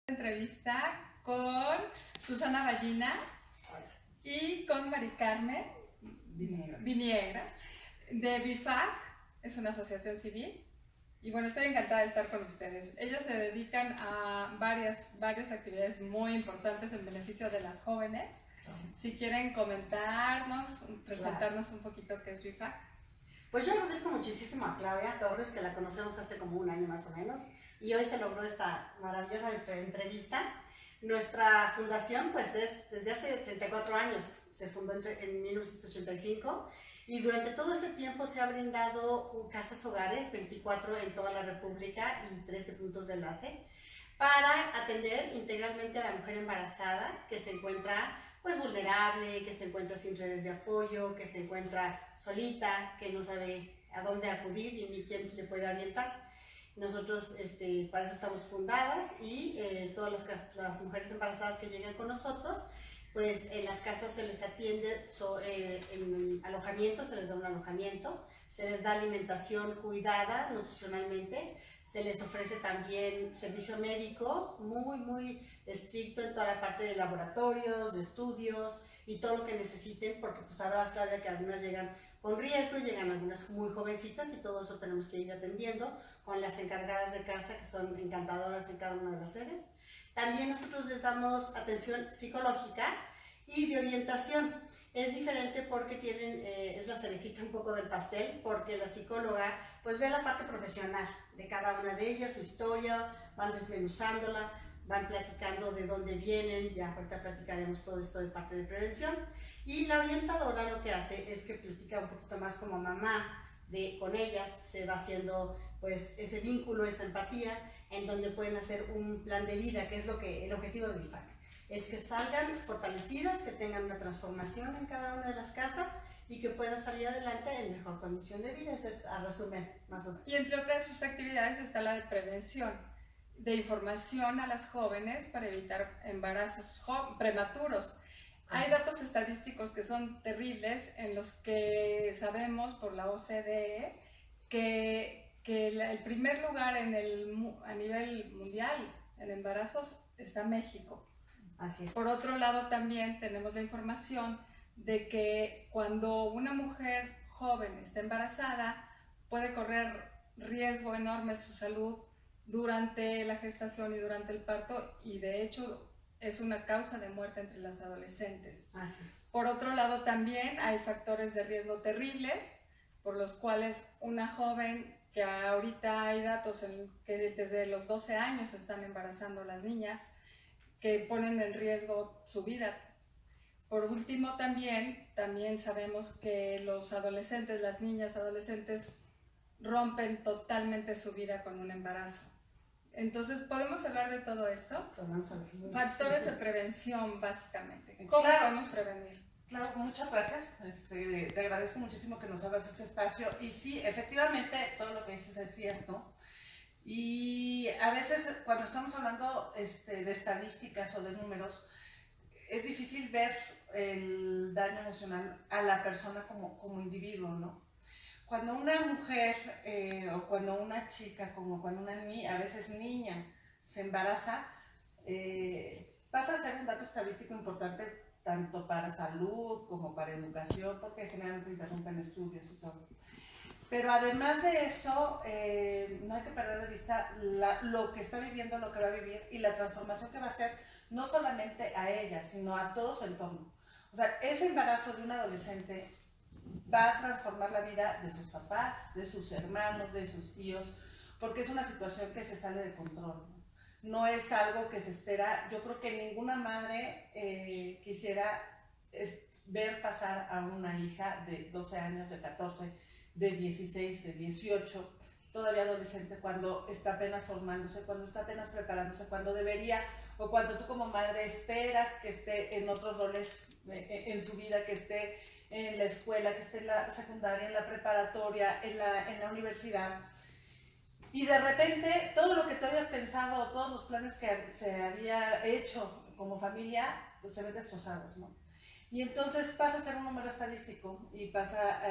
Entrevista con Susana Ballina y con Mari Carmen Viniegra de BIFAC, es una asociación civil. Y bueno, estoy encantada de estar con ustedes. Ellas se dedican a varias actividades muy importantes en beneficio de las jóvenes. Si quieren comentarnos, presentarnos un poquito qué es BIFAC. Pues yo agradezco muchísimo a Claudia Torres, que la conocemos hace como un año más o menos, y hoy se logró esta maravillosa entrevista. Nuestra fundación pues es desde hace 34 años, se fundó en 1985, y durante todo ese tiempo se ha brindado casas hogares, 24 en toda la República y 13 puntos de enlace, para atender integralmente a la mujer embarazada que se encuentra pues vulnerable, que se encuentra sin redes de apoyo, que se encuentra solita, que no sabe a dónde acudir y ni quién se le puede orientar. Nosotros para eso estamos fundadas, y todas las mujeres embarazadas que llegan con nosotros, pues en las casas se les atiende en alojamiento, se les da un alojamiento, se les da alimentación cuidada nutricionalmente, se les ofrece también servicio médico muy estricto en toda la parte de laboratorios, de estudios y todo lo que necesiten, porque pues sabrás, Claudia, que algunas llegan con riesgo, llegan algunas muy jovencitas, y todo eso tenemos que ir atendiendo con las encargadas de casa, que son encantadoras en cada una de las sedes. También nosotros les damos atención psicológica y de orientación. Es diferente porque es la cerecita un poco del pastel, porque la psicóloga pues ve la parte profesional de cada una de ellas, su historia, van desmenuzándola, van platicando de dónde vienen, ya ahorita platicaremos todo esto de parte de prevención. Y la orientadora lo que hace es que platica un poquito más como mamá con ellas, se va haciendo pues ese vínculo, esa empatía, en donde pueden hacer un plan de vida, que es el objetivo de BIFAC, es que salgan fortalecidas, que tengan una transformación en cada una de las casas y que puedan salir adelante en mejor condición de vida. Ese es a resumen, más o menos. Y entre otras sus actividades está la de prevención, de información a las jóvenes para evitar embarazos prematuros. Hay datos estadísticos que son terribles, en los que sabemos por la OCDE que el primer lugar a nivel mundial en embarazos está México. Así es. Por otro lado, también tenemos la información de que cuando una mujer joven está embarazada, puede correr riesgo enorme su salud durante la gestación y durante el parto, y de hecho es una causa de muerte entre las adolescentes. Así es. Por otro lado, también hay factores de riesgo terribles por los cuales una joven, que ahorita hay datos que desde los 12 años están embarazando las niñas, que ponen en riesgo su vida. Por último, también sabemos que los adolescentes, las niñas adolescentes, rompen totalmente su vida con un embarazo. Entonces, ¿podemos hablar de todo esto? Factores de prevención, básicamente. ¿Cómo podemos prevenir? Claro, muchas gracias. Te agradezco muchísimo que nos abras este espacio. Y sí, efectivamente, todo lo que dices es cierto. Y a veces, cuando estamos hablando de estadísticas o de números, es difícil ver el daño emocional a la persona como individuo, ¿no? Cuando una mujer o cuando una chica, como cuando una niña, a veces niña, se embaraza, pasa a ser un dato estadístico importante tanto para salud como para educación, porque generalmente interrumpen estudios y todo. Pero además de eso, no hay que perder de vista lo que está viviendo, lo que va a vivir y la transformación que va a hacer no solamente a ella, sino a todo su entorno. O sea, ese embarazo de un adolescente va a transformar la vida de sus papás, de sus hermanos, de sus tíos, porque es una situación que se sale de control. No es algo que se espera. Yo creo que ninguna madre quisiera ver pasar a una hija de 12 años, de 14, de 16, de 18, todavía adolescente, cuando está apenas formándose, cuando está apenas preparándose, cuando debería, o cuando tú como madre esperas que esté en otros roles en su vida, que esté en la escuela, que esté en la secundaria, en la preparatoria, en la universidad. y de repente todo lo que te habías pensado, todos los planes que se había hecho como familia, pues se ven destrozados, ¿no? Y entonces pasa a ser un número estadístico y pasa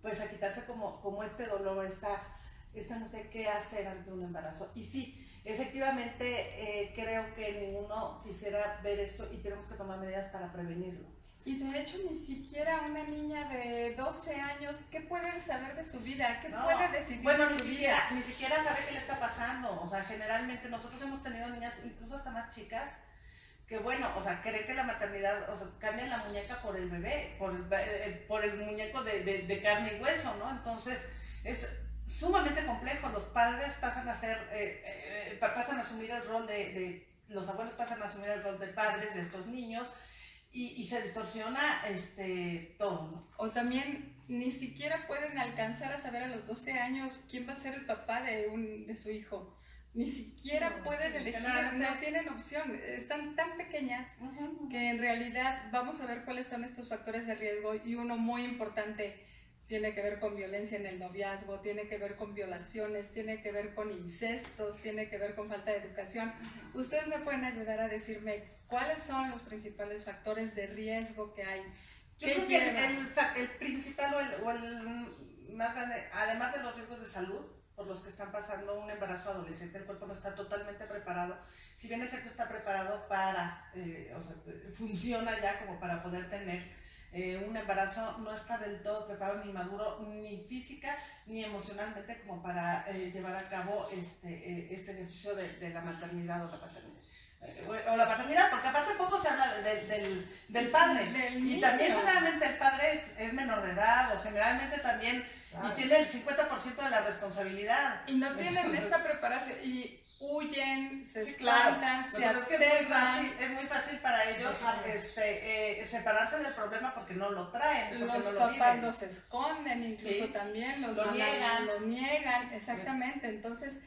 pues a quitarse como este dolor, esta angustia de qué hacer ante un embarazo. Y sí, efectivamente creo que ninguno quisiera ver esto y tenemos que tomar medidas para prevenirlo. Y de hecho ni siquiera una niña de 12 años, ¿qué puede saber de su vida? ¿Qué puede decidir de su vida? Ni siquiera sabe qué le está pasando. O sea, generalmente nosotros hemos tenido niñas, incluso hasta más chicas, que bueno, o sea, cree que la maternidad, o sea, cambian la muñeca por el bebé, por el muñeco de carne y hueso, ¿no? Entonces, es sumamente complejo. Los padres pasan a ser, pasan a asumir el rol los abuelos pasan a asumir el rol de padres de estos niños y se distorsiona todo, ¿no? O también ni siquiera pueden alcanzar a saber a los 12 años quién va a ser el papá de su hijo. Ni siquiera pueden elegir, no tienen opción, están tan pequeñas que en realidad vamos a ver cuáles son estos factores de riesgo y uno muy importante tiene que ver con violencia en el noviazgo, tiene que ver con violaciones, tiene que ver con incestos, tiene que ver con falta de educación. Ustedes me pueden ayudar a decirme cuáles son los principales factores de riesgo que hay. Yo creo que el principal o el más grande, además de los riesgos de salud, por los que están pasando un embarazo adolescente, el cuerpo no está totalmente preparado. Si bien es cierto está preparado para, o sea, funciona ya como para poder tener un embarazo, no está del todo preparado ni maduro, ni física ni emocionalmente como para llevar a cabo este ejercicio de la maternidad o la paternidad. O la paternidad, porque aparte poco se habla del padre. Y también generalmente el padre es menor de edad o generalmente también y tiene el 50% de la responsabilidad. Y no tienen esta preparación y huyen, se espantan, se aterran. Es muy fácil para ellos separarse del problema porque no lo traen. Los no lo papás viven. los esconden, incluso también lo niegan, exactamente. Entonces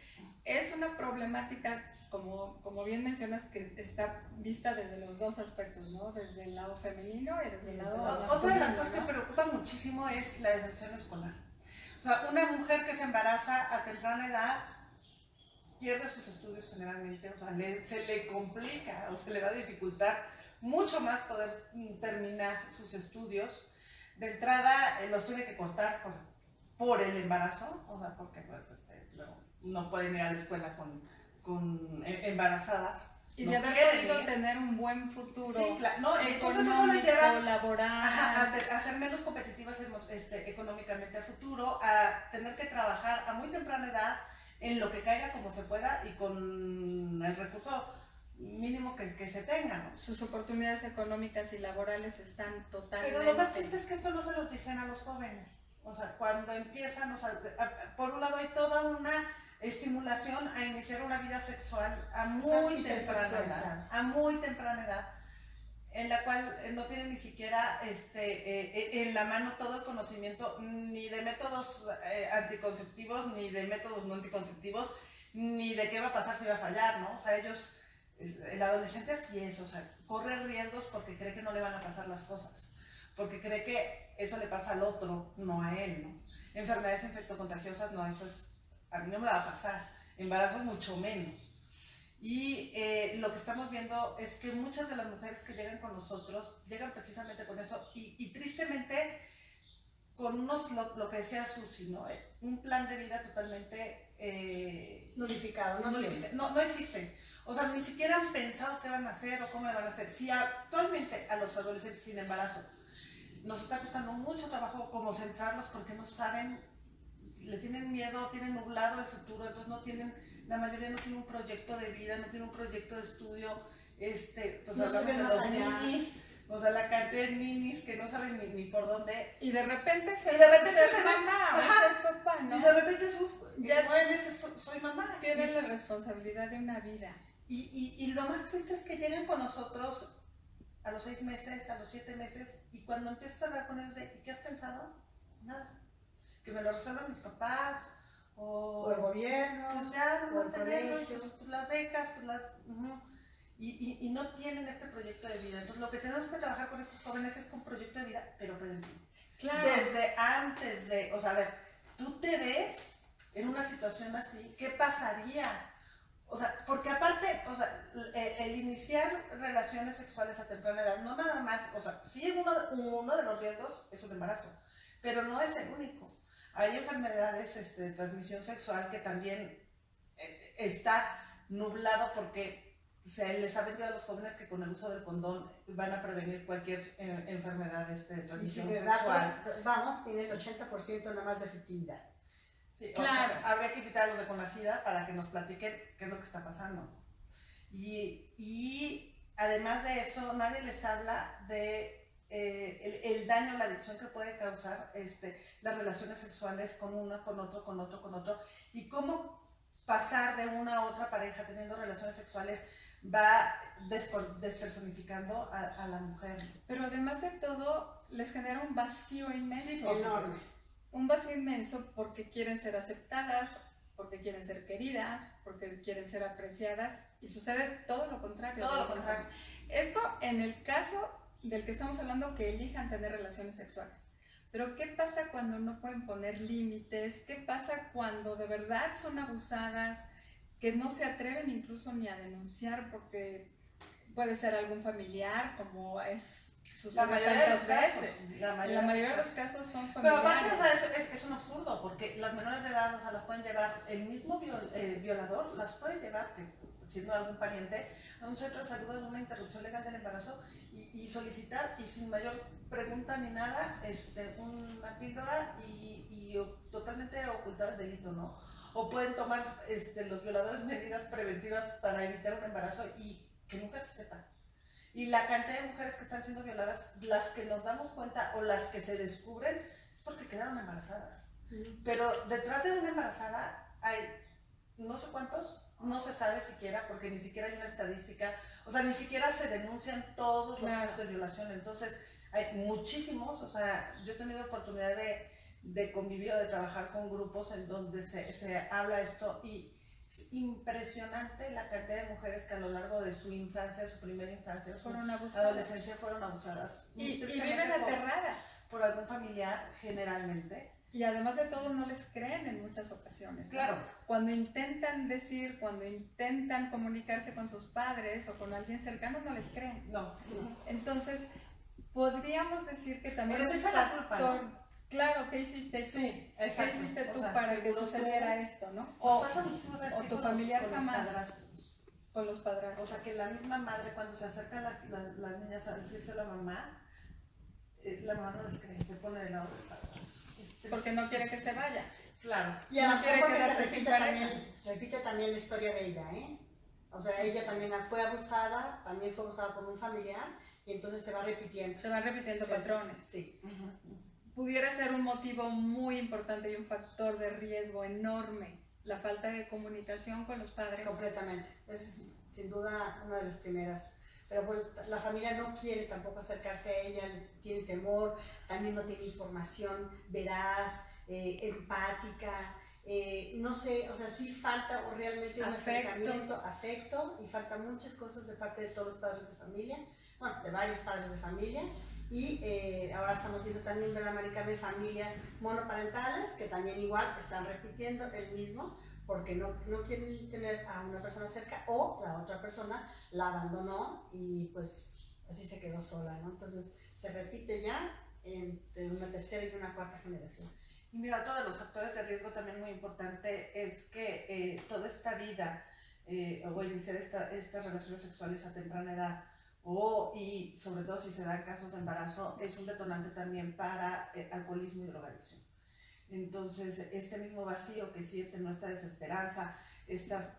es una problemática, como bien mencionas, que está vista desde los dos aspectos, ¿no? Desde el lado femenino y desde el lado masculino. Otra de las cosas que preocupa muchísimo es la deserción escolar. O sea, una mujer que se embaraza a temprana edad pierde sus estudios generalmente, o sea, se le complica o se le va a dificultar mucho más poder terminar sus estudios. De entrada, los tiene que cortar por el embarazo, o sea, porque pues, no pueden ir a la escuela con embarazadas. Y de haber podido tener un buen futuro, sí, claro. No, entonces económico, eso les lleva laboral, a ser menos competitivas económicamente a futuro, a tener que trabajar a muy temprana edad en lo que caiga como se pueda y con el recurso mínimo que se tenga, ¿no? Sus oportunidades económicas y laborales están totalmente... Pero lo más triste es que esto no se los dicen a los jóvenes. O sea, cuando empiezan, o sea, por un lado hay toda una estimulación a iniciar una vida sexual a muy temprana edad, en la cual no tienen ni siquiera en la mano todo el conocimiento ni de métodos anticonceptivos, ni de métodos no anticonceptivos, ni de qué va a pasar si va a fallar, ¿no? O sea, ellos, el adolescente así es, o sea, corre riesgos porque cree que no le van a pasar las cosas, porque cree que eso le pasa al otro, no a él, ¿no? Enfermedades infectocontagiosas, no, eso es, a mí no me va a pasar, embarazo mucho menos. Y lo que estamos viendo es que muchas de las mujeres que llegan con nosotros llegan precisamente con eso y tristemente con lo que decía Susi, ¿no? Un plan de vida totalmente nulificado, no existe. O sea, ni siquiera han pensado qué van a hacer o cómo lo van a hacer. Si actualmente a los adolescentes sin embarazo nos está costando mucho trabajo como centrarlos porque no saben, le tienen miedo, tienen nublado el futuro, entonces no tienen, la mayoría no tiene un proyecto de vida, no tiene un proyecto de estudio, pues no hablamos de los ninis, o sea, la cantidad de ninis que no saben ni por dónde. Y de repente se mamá o ser papá, ¿no? Y de repente ya 9 meses soy mamá. Tienen la responsabilidad de una vida. Y lo más triste es que llegan con nosotros a los 6 meses, a los 7 meses, y cuando empiezas a hablar con ellos de ¿qué has pensado? Nada. Que me lo resuelvan mis papás, o el gobierno, pues ya no o el colegio, pues las becas, pues las... Y no tienen este proyecto de vida. Entonces lo que tenemos que trabajar con estos jóvenes es con proyecto de vida, pero preventivo. Claro. Desde antes de, o sea, a ver, tú te ves en una situación así, ¿qué pasaría? O sea, porque aparte, o sea, el iniciar relaciones sexuales a temprana edad, no nada más, o sea, sí uno de los riesgos es un embarazo, pero no es el único. Hay enfermedades de transmisión sexual que también está nublado porque se les ha vendido a los jóvenes que con el uso del condón van a prevenir cualquier enfermedad de transmisión sexual. Vamos, tiene el 80% nada más de efectividad. Sí, claro. O sea, habría que invitar a los de Conacida para que nos platiquen qué es lo que está pasando. Y además de eso, nadie les habla de el daño, la adicción que puede causar las relaciones sexuales con uno, con otro, y cómo pasar de una a otra pareja teniendo relaciones sexuales va despersonificando a la mujer. Pero además de todo, les genera un vacío inmenso. Sí, enorme. Un vacío inmenso porque quieren ser aceptadas, porque quieren ser queridas, porque quieren ser apreciadas, y sucede todo lo contrario. Todo lo contrario. Esto en el caso del que estamos hablando, que elijan tener relaciones sexuales. Pero ¿qué pasa cuando no pueden poner límites? ¿Qué pasa cuando de verdad son abusadas, que no se atreven incluso ni a denunciar porque puede ser algún familiar, como sucede tantas veces? La mayoría de los casos son familiares. Pero familiares. aparte, o sea, es un absurdo, porque las menores de edad, o sea, las pueden llevar, el mismo violador las puede llevar, siendo algún pariente, a un centro de salud en una interrupción legal del embarazo y solicitar, y sin mayor pregunta ni nada, una píldora y totalmente ocultar el delito, ¿no? O pueden tomar los violadores medidas preventivas para evitar un embarazo y que nunca se sepa. Y la cantidad de mujeres que están siendo violadas, las que nos damos cuenta o las que se descubren, es porque quedaron embarazadas. Pero detrás de una embarazada hay no sé cuántos, no se sabe siquiera, porque ni siquiera hay una estadística, o sea, ni siquiera se denuncian todos los casos de violación. Entonces, hay muchísimos, o sea, yo he tenido oportunidad de convivir o de trabajar con grupos en donde se habla esto, y es impresionante la cantidad de mujeres que a lo largo de su infancia, su primera infancia, su adolescencia fueron abusadas. Y viven aterradas. Por algún familiar, generalmente. Y además de todo, no les creen en muchas ocasiones. Claro. Cuando intentan decir, cuando intentan comunicarse con sus padres o con alguien cercano, no les creen. No. Entonces, podríamos decir que también les echa la culpa, ¿no? Claro, ¿qué hiciste tú? Sí, exacto. ¿Qué hiciste tú para que sucediera esto, no? O pasa muchísimo, o tu familiar con jamás. Los padrastros. Con los padrastros. O sea, que la misma madre, cuando se acercan las niñas a decirse a la mamá no les cree, se pone del lado del padrastro. Porque no quiere que se vaya. Claro. Y a lo mejor se repite también la historia de ella, ¿eh? O sea, ella también fue abusada por un familiar, y entonces se va repitiendo. Se van repitiendo patrones. Sí. Pudiera ser un motivo muy importante y un factor de riesgo enorme, la falta de comunicación con los padres. Completamente. Es sin duda una de las primeras. Pero pues, la familia no quiere tampoco acercarse a ella, tiene temor, también no tiene información veraz, empática, no sé, o sea, sí falta realmente un acercamiento, afecto, y falta muchas cosas de parte de todos los padres de familia, bueno, de varios padres de familia. Y ahora estamos viendo también, ¿verdad, Mari Carmen? Familias monoparentales que también igual están repitiendo el mismo, porque no quieren tener a una persona cerca, o la otra persona la abandonó y pues así se quedó sola, ¿no? Entonces se repite ya entre una tercera y una cuarta generación. Y mira, otro de los factores de riesgo también muy importante es que toda esta vida, o iniciar estas relaciones sexuales a temprana edad, y sobre todo si se dan casos de embarazo, es un detonante también para alcoholismo y drogadicción. Entonces, este mismo vacío que sienten, nuestra desesperanza,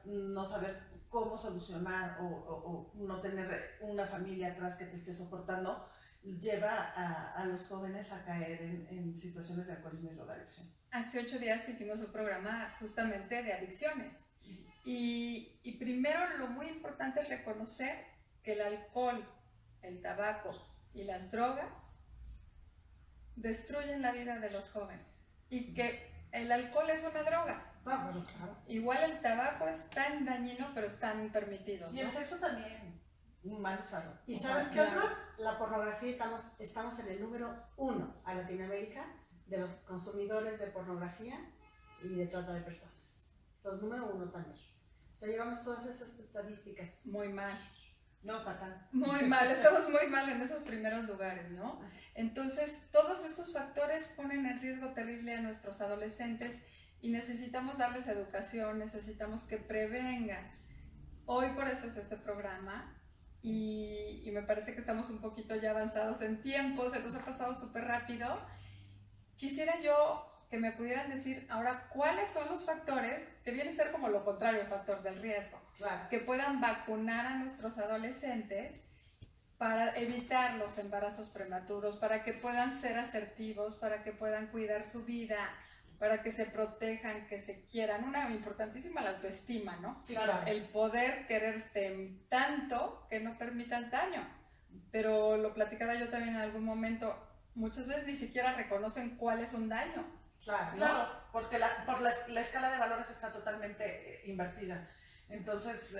no saber cómo solucionar o no tener una familia atrás que te esté soportando, lleva a los jóvenes a caer en situaciones de alcoholismo y drogadicción. Hace 8 días hicimos un programa justamente de adicciones. Y primero lo muy importante es reconocer que el alcohol, el tabaco y las drogas destruyen la vida de los jóvenes. Y que el alcohol es una droga. Bueno, claro. Igual el tabaco es tan dañino, pero están permitidos, ¿no? Y el sexo también, mal usado. ¿Y sabes qué otro? La pornografía, estamos en el número 1 a Latinoamérica de los consumidores de pornografía. y de trata de personas. Los número 1 también. O sea, llevamos todas esas estadísticas. Muy mal. No, fatal. Muy mal, estamos muy mal en esos primeros lugares, ¿no? Entonces, todos estos factores ponen en riesgo terrible a nuestros adolescentes y necesitamos darles educación, necesitamos que prevengan. Hoy por eso es este programa y me parece que estamos un poquito ya avanzados en tiempo, se nos ha pasado súper rápido. Quisiera yo que me pudieran decir ahora cuáles son los factores, que viene a ser como lo contrario, el factor del riesgo, Claro. que puedan vacunar a nuestros adolescentes para evitar los embarazos prematuros, para que puedan ser asertivos, para que puedan cuidar su vida, para que se protejan, que se quieran. Una importantísima, la autoestima, ¿no? Sí, claro. El poder quererte tanto que no permitas daño. Pero lo platicaba yo también en algún momento, muchas veces ni siquiera reconocen cuál es un daño. Claro. Claro, porque la escala de valores está totalmente invertida. Entonces,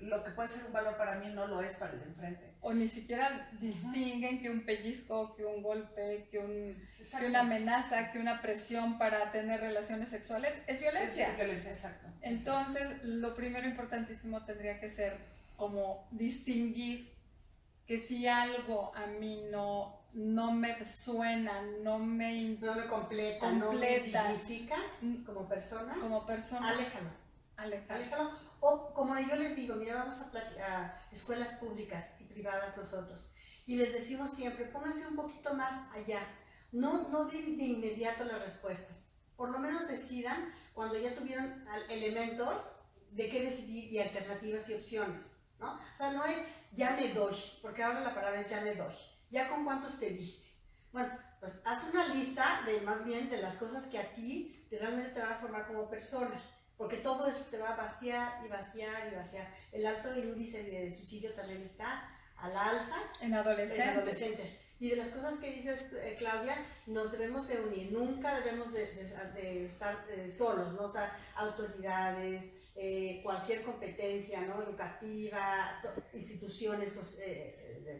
lo que puede ser un valor para mí no lo es para el de enfrente. O ni siquiera distinguen que un pellizco, que un golpe, que Exacto. una amenaza, que una presión para tener relaciones sexuales es violencia. Es violencia, exacto. Entonces, lo primero importantísimo tendría que ser como distinguir que si algo a mí no me suena, no me completa, no me dignifica como persona, aléjalo. O como yo les digo, mira, vamos a escuelas públicas y privadas nosotros, y les decimos siempre, pónganse un poquito más allá, no de inmediato las respuestas, por lo menos decidan cuando ya tuvieron elementos de qué decidir y alternativas y opciones, ¿no? O sea, no hay ya me doy, porque ahora la palabra es ya me doy. ¿Ya con cuántos te diste? Bueno, pues haz una lista de más bien de las cosas que a ti realmente te van a formar como persona, porque todo eso te va a vaciar y vaciar y vaciar. El alto índice de suicidio también está a la alza en adolescentes. Y de las cosas que dices, Claudia, nos debemos de unir, nunca debemos de estar solos, ¿no? O sea, autoridades, cualquier competencia, ¿no? Educativa, instituciones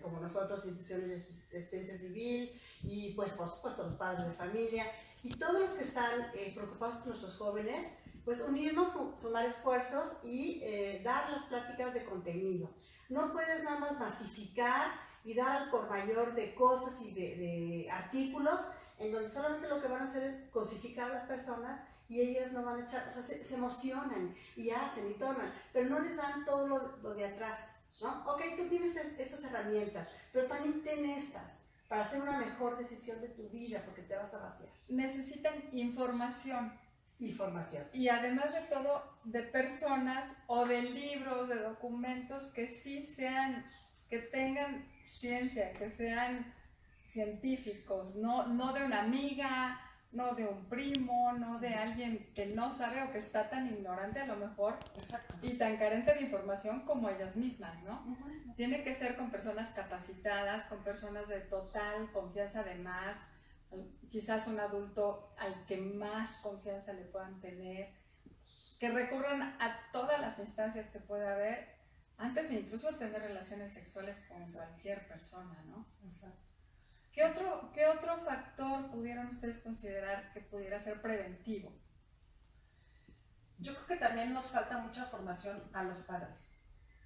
como nosotros, instituciones de asistencia civil y pues por supuesto los padres de familia y todos los que están preocupados por nuestros jóvenes, pues unirnos, sumar esfuerzos y dar las pláticas de contenido. No puedes nada más masificar y dar al por mayor de cosas y de artículos en donde solamente lo que van a hacer es cosificar a las personas y ellas no van a echar, o sea, se emocionan y hacen y toman, pero no les dan todo lo de atrás, ¿no? Ok, tú tienes estas herramientas, pero también ten estas para hacer una mejor decisión de tu vida porque te vas a vaciar. Necesitan información. Y además de todo, de personas o de libros, de documentos que sí sean, que tengan ciencia, que sean científicos, no de una amiga, no de un primo, no de alguien que no sabe o que está tan ignorante a lo mejor. Exacto. Y tan carente de información como ellas mismas, ¿no? Uh-huh. Tiene que ser con personas capacitadas, con personas de total confianza además, quizás un adulto al que más confianza le puedan tener, que recurran a todas las instancias que pueda haber antes de incluso tener relaciones sexuales con cualquier persona, ¿no? Exacto. ¿Qué otro factor pudieran ustedes considerar que pudiera ser preventivo? Yo creo que también nos falta mucha formación a los padres.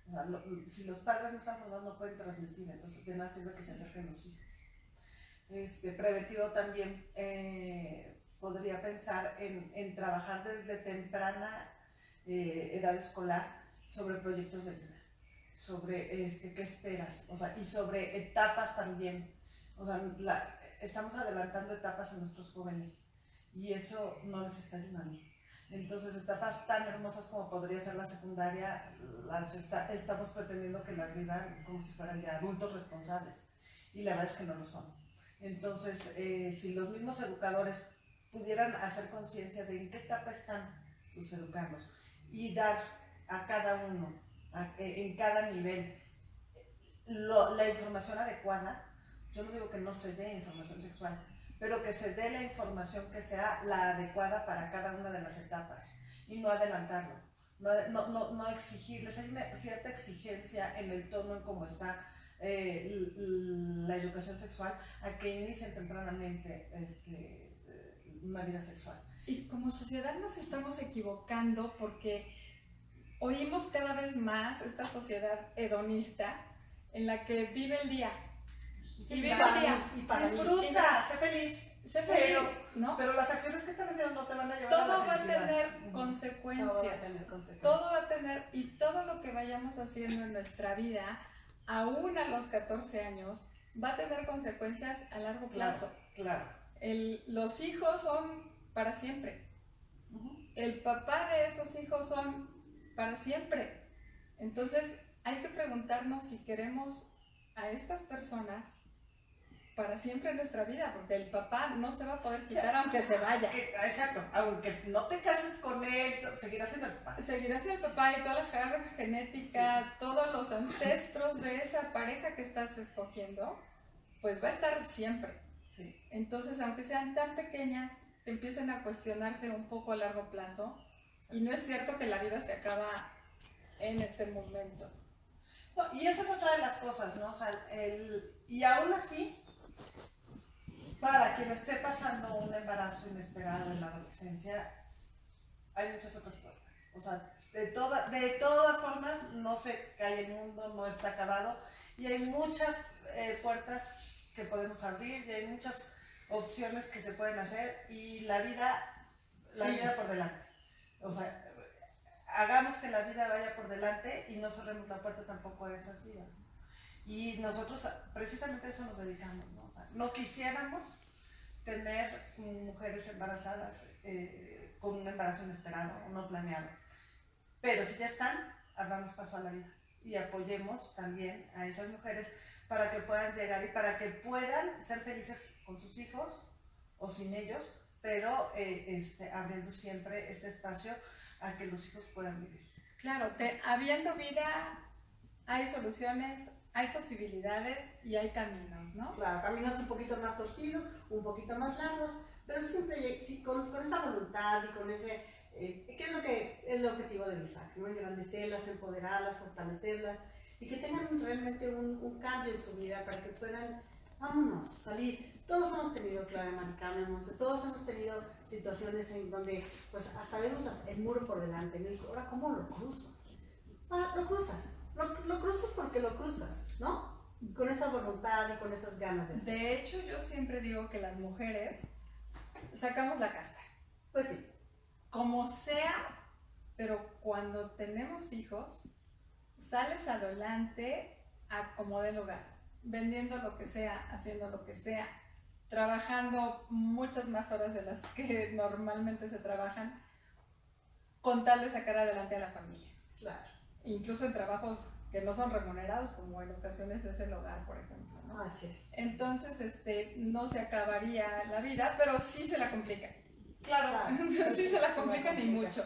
O sea, si los padres no están formados no pueden transmitir, entonces de nada sirve que se acerquen los hijos. Preventivo también podría pensar en trabajar desde temprana edad escolar sobre proyectos de vida, sobre qué esperas, o sea, y sobre etapas también. O sea, estamos adelantando etapas a nuestros jóvenes y eso no les está ayudando. Entonces, etapas tan hermosas como podría ser la secundaria, estamos pretendiendo que las vivan como si fueran ya adultos responsables y la verdad es que no lo son. Entonces, si los mismos educadores pudieran hacer conciencia de en qué etapa están sus educandos y dar a cada uno, en cada nivel, la información adecuada. Yo no digo que no se dé información sexual, pero que se dé la información que sea la adecuada para cada una de las etapas y no adelantarlo, no exigirles. Hay una cierta exigencia en el tono en cómo está la educación sexual a que inicien tempranamente una vida sexual. Y como sociedad nos estamos equivocando porque oímos cada vez más esta sociedad hedonista en la que vive el día. Y vive el día. Disfruta, sé feliz. Sé feliz, ¿no? Pero las acciones que están haciendo no te van a llevar Todo a la va a felicidad. tener consecuencias. Todo va a tener consecuencias. Todo va a tener, y todo lo que vayamos haciendo en nuestra vida, aún a los 14 años, va a tener consecuencias a largo plazo. Claro. Los hijos son para siempre. El papá de esos hijos son para siempre. Entonces hay que preguntarnos si queremos a estas personas para siempre en nuestra vida, porque el papá no se va a poder quitar aunque se vaya. Exacto, aunque no te cases con él, seguirá siendo el papá. Seguirá siendo el papá y toda la carga genética, sí, todos los ancestros de esa pareja que estás escogiendo, pues va a estar siempre. Sí. Entonces, aunque sean tan pequeñas, empiecen a cuestionarse un poco a largo plazo. Y no es cierto que la vida se acaba en este momento. No, y esa es otra de las cosas, ¿no? O sea, y aún así, para quien esté pasando un embarazo inesperado en la adolescencia, hay muchas otras puertas. O sea, de todas formas, no se cae el mundo, no está acabado. Y hay muchas puertas que podemos abrir y hay muchas opciones que se pueden hacer. Y la vida por delante. O sea, hagamos que la vida vaya por delante y no cerremos la puerta tampoco a esas vidas, ¿no? Y nosotros precisamente a eso nos dedicamos, ¿no? O sea, no quisiéramos tener mujeres embarazadas con un embarazo inesperado o no planeado, pero si ya están, hagamos paso a la vida y apoyemos también a esas mujeres para que puedan llegar y para que puedan ser felices con sus hijos o sin ellos, pero abriendo siempre este espacio a que los hijos puedan vivir. Claro, habiendo vida, hay soluciones, hay posibilidades y hay caminos, ¿no? Claro, caminos un poquito más torcidos, un poquito más largos, pero siempre sí, con esa voluntad y con ese, ¿qué es lo que es el objetivo de BIFAC? ¿No? Engrandecerlas, empoderarlas, fortalecerlas y que tengan realmente un cambio en su vida para que puedan, vámonos, salir. Todos hemos tenido, Claudia, Mari Carmen, Monse, todos hemos tenido situaciones en donde pues hasta vemos el muro por delante, ¿no? Y ahora, ¿cómo lo cruzo? Ah, lo cruzas porque lo cruzas, ¿no? Con esa voluntad y con esas ganas de hacer. De hecho, yo siempre digo que las mujeres sacamos la casta. Pues sí. Como sea, pero cuando tenemos hijos, sales adelante a como dé lugar, vendiendo lo que sea, haciendo lo que sea, trabajando muchas más horas de las que normalmente se trabajan, con tal de sacar adelante a la familia. Claro. Incluso en trabajos que no son remunerados, como en ocasiones es el hogar, por ejemplo, ¿no? Así es. Entonces, no se acabaría la vida, pero sí se la complica. Claro. Sí se la complican y mucho.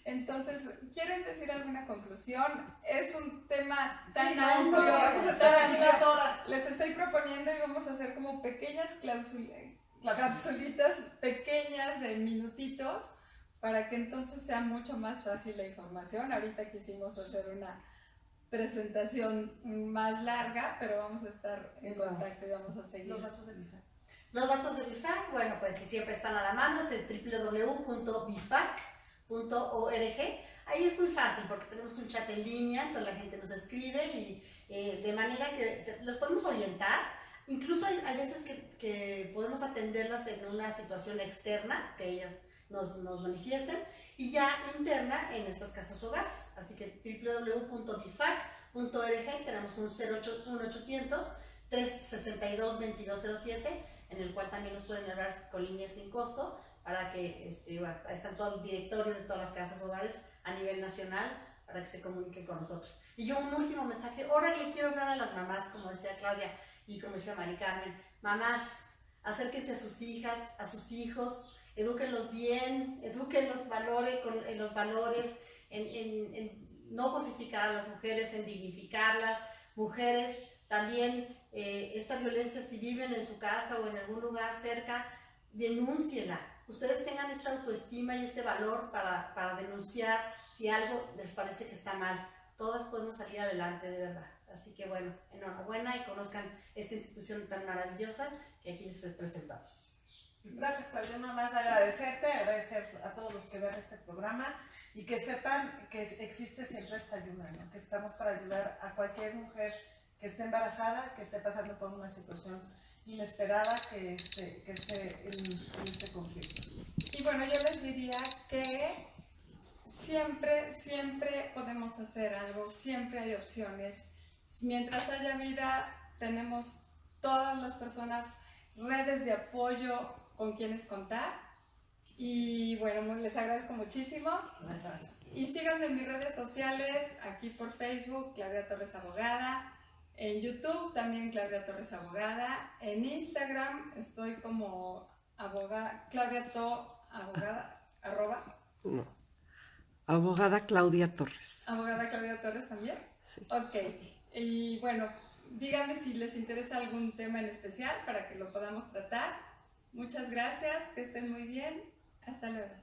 Entonces, ¿quieren decir alguna conclusión? Es un tema tan amplio. Vamos a estar aquí las horas. Les estoy proponiendo y vamos a hacer como pequeñas capsulitas pequeñas de minutitos para que entonces sea mucho más fácil la información. Ahorita quisimos hacer una presentación más larga, pero vamos a estar en contacto y vamos a seguir. Los datos de BIFAC. Los datos de BIFAC, bueno, pues si siempre están a la mano, es el www.bifac.org. Ahí es muy fácil porque tenemos un chat en línea, entonces la gente nos escribe y de manera que los podemos orientar. Incluso hay veces que podemos atenderlas en una situación externa, que ellas nos manifiesten, y ya interna en nuestras casas hogares. Así que www.bifac.org, tenemos un 081-800-362-2207, en el cual también nos pueden hablar con líneas sin costo, para que está todo el directorio de todas las casas hogares a nivel nacional, para que se comuniquen con nosotros. Y yo un último mensaje, ahora le quiero hablar a las mamás, como decía Claudia y como decía Mari Carmen. Mamás, acérquense a sus hijas, a sus hijos, edúquenlos bien, eduquen los valores, en no cosificar a las mujeres, en dignificarlas. Mujeres, también esta violencia, si viven en su casa o en algún lugar cerca, denúncienla. Ustedes tengan esta autoestima y este valor para denunciar si algo les parece que está mal. Todas podemos salir adelante, de verdad. Así que bueno, enhorabuena y conozcan esta institución tan maravillosa que aquí les presentamos. Gracias, Claudia. Nada más agradecer a todos los que ven este programa y que sepan que existe siempre esta ayuda, ¿no? Que estamos para ayudar a cualquier mujer que esté embarazada, que esté pasando por una situación inesperada, que esté en este conflicto. Y bueno, yo les diría que siempre podemos hacer algo, siempre hay opciones. Mientras haya vida, tenemos todas las personas, redes de apoyo con quienes contar. Y bueno, les agradezco muchísimo. Gracias. Y síganme en mis redes sociales, aquí por Facebook, Claudia Torres Abogada. En YouTube también Claudia Torres Abogada. En Instagram estoy como Claudia Abogada, No. Abogada Claudia Torres. Abogada Claudia Torres también. Sí. Ok. Y bueno, díganme si les interesa algún tema en especial para que lo podamos tratar. Muchas gracias, que estén muy bien. Hasta luego.